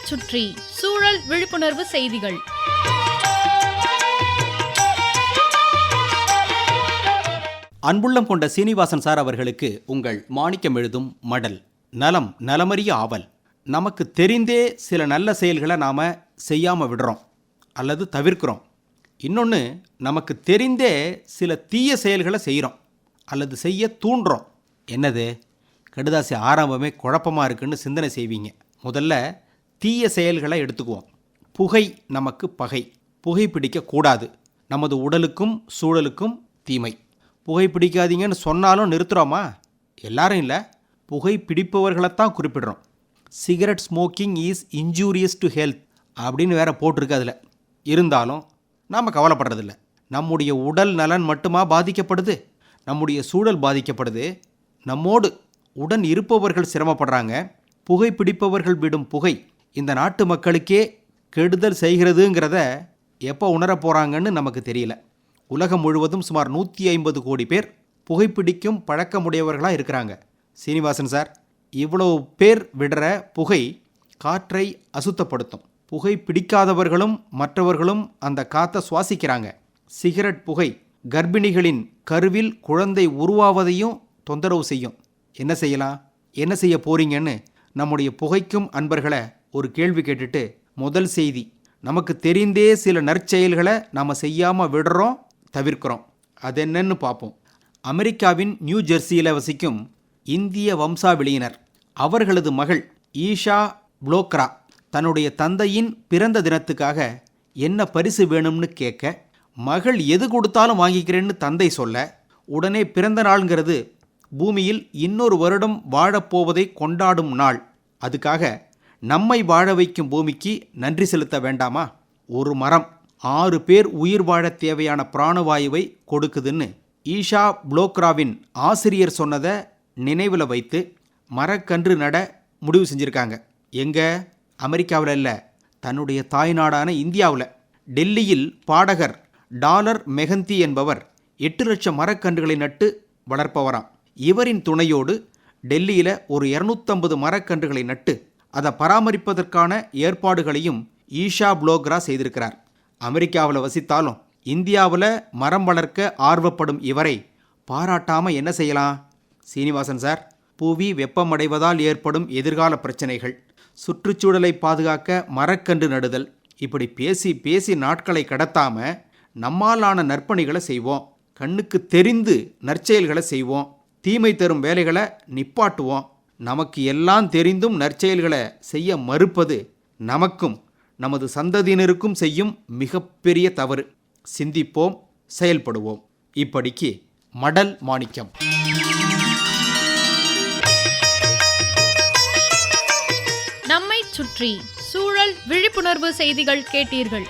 சுற்றி சூழல் விழிப்புணர்வு செய்திகள். அன்புள்ளம் கொண்ட சீனிவாசன் சார் அவர்களுக்கு உங்கள் மாணிக்கம் எழுதும் மடல். நலம் நலமறிய ஆவல். நமக்கு தெரிந்தே சில நல்ல செயல்களை நாம் செய்யாமல் விடுறோம் அல்லது தவிர்க்கிறோம். இன்னொன்று, நமக்கு தெரிந்தே சில தீய செயல்களை செய்கிறோம் அல்லது செய்ய தூண்டுறோம். என்னது? கடுதாசி ஆரம்பமே குழப்பமாக இருக்குன்னு சிந்தனை செய்வீங்க. முதல்ல தீய செயல்களை எடுத்துக்குவோம். புகை நமக்கு பகை. புகைப்பிடிக்கக்கூடாது. நமது உடலுக்கும் சூழலுக்கும் தீமை. புகைப்பிடிக்காதீங்கன்னு சொன்னாலும் நிறுத்துகிறோமா? எல்லாரும் இல்லை, புகைப்பிடிப்பவர்களைத்தான் குறிப்பிடுறோம். Cigarette smoking is injurious to health அப்படின்னு வேற போட்டிருக்கு. அதில் இருந்தாலும் நாம் கவலைப்படுறதில்ல. நம்முடைய உடல் நலன் மட்டுமா பாதிக்கப்படுது? நம்முடைய சூழல் பாதிக்கப்படுது. நம்மோடு உடன் இருப்பவர்கள் சிரமப்படுறாங்க. புகைப்பிடிப்பவர்கள் விடும் புகை இந்த நாட்டு மக்களுக்கே கெடுதல் செய்கிறதுங்கிறத எப்போ உணரப் போகிறாங்கன்னு நமக்கு தெரியல. உலகம் முழுவதும் சுமார் 150 கோடி பேர் புகைப்பிடிக்கும் பழக்கமுடையவர்களாக இருக்கிறாங்க. சீனிவாசன் சார், இவ்வளோ பேர் விடுற புகை காற்றை அசுத்தப்படுத்தும். புகை பிடிக்காதவர்களும் மற்றவர்களும் அந்த காற்றை சுவாசிக்கிறாங்க. சிகரெட் புகை கர்ப்பிணிகளின் கருவில் குழந்தை உருவாவதையும் தொந்தரவு செய்யும். என்ன செய்யலாம்? என்ன செய்ய போறீங்கன்னு நம்முடைய புகைக்கும் அன்பர்களை ஒரு கேள்வி கேட்டுட்டு, முதல் செய்தி, நமக்கு தெரிந்தே சில நற்செயல்களை நாம் செய்யாமல் விடுறோம், தவிர்க்கிறோம். அது என்னன்னு பார்ப்போம். அமெரிக்காவின் நியூ ஜெர்சியில் வசிக்கும் இந்திய வம்சாவளியினர் அவர்களது மகள் ஈஷா புளோக்ரா தன்னுடைய தந்தையின் பிறந்த தினத்துக்காக என்ன பரிசு வேணும்னு கேட்க, மகள் எது கொடுத்தாலும் வாங்கிக்கிறேன்னு தந்தை சொல்ல, உடனே பிறந்த நாள்ங்கிறது பூமியில் இன்னொரு வருடம் வாழப்போவதை கொண்டாடும் நாள். அதுக்காக நம்மை வாழ வைக்கும் பூமிக்கு நன்றி செலுத்த வேண்டாமா? ஒரு மரம் 6 பேர் உயிர் வாழ தேவையான பிராணவாயுவை கொடுக்குதுன்னு ஈஷா புளோக்ராவின் ஆசிரியர் சொன்னதை நினைவில் வைத்து மரக்கன்று நட முடிவு செஞ்சுருக்காங்க. எங்கே? அமெரிக்காவில் இல்லை, தன்னுடைய தாய்நாடான இந்தியாவில். டெல்லியில் பாடகர் டாலர் மெஹந்தி என்பவர் 8 லட்சம் மரக்கன்றுகளை நட்டு வளர்ப்பவராம். இவரின் துணையோடு டெல்லியில் ஒரு 250 மரக்கன்றுகளை நட்டு அதை பராமரிப்பதற்கான ஏற்பாடுகளையும் ஈஷா புளோக்ரா செய்திருக்கிறார். அமெரிக்காவில் வசித்தாலும் இந்தியாவில் மரம் வளர்க்க ஆர்வப்படும் இவரை பாராட்டாமல் என்ன செய்யலாம்? சீனிவாசன் சார், புவி வெப்பமடைவதால் ஏற்படும் எதிர்கால பிரச்சனைகள், சுற்றுச்சூழலை பாதுகாக்க மரக்கன்று நடுதல், இப்படி பேசி பேசி நாட்களை கடத்தாமல் நம்மாலான நற்பணிகளை செய்வோம். கண்ணுக்கு தெரிந்து நற்செயல்களை செய்வோம். தீமை தரும் வேலைகளை நிப்பாட்டுவோம். நமக்கு எல்லாம் தெரிந்தும் நற்செயல்களை செய்ய மறுப்பது நமக்கும் நமது சந்ததியினருக்கும் செய்யும் மிகப்பெரிய தவறு. சிந்திப்போம், செயல்படுவோம். இப்படிக்கு மடல் மாணிக்கம். நம்மை சுற்றி சூழல் விழிப்புணர்வு செய்திகள் கேட்டீர்கள்.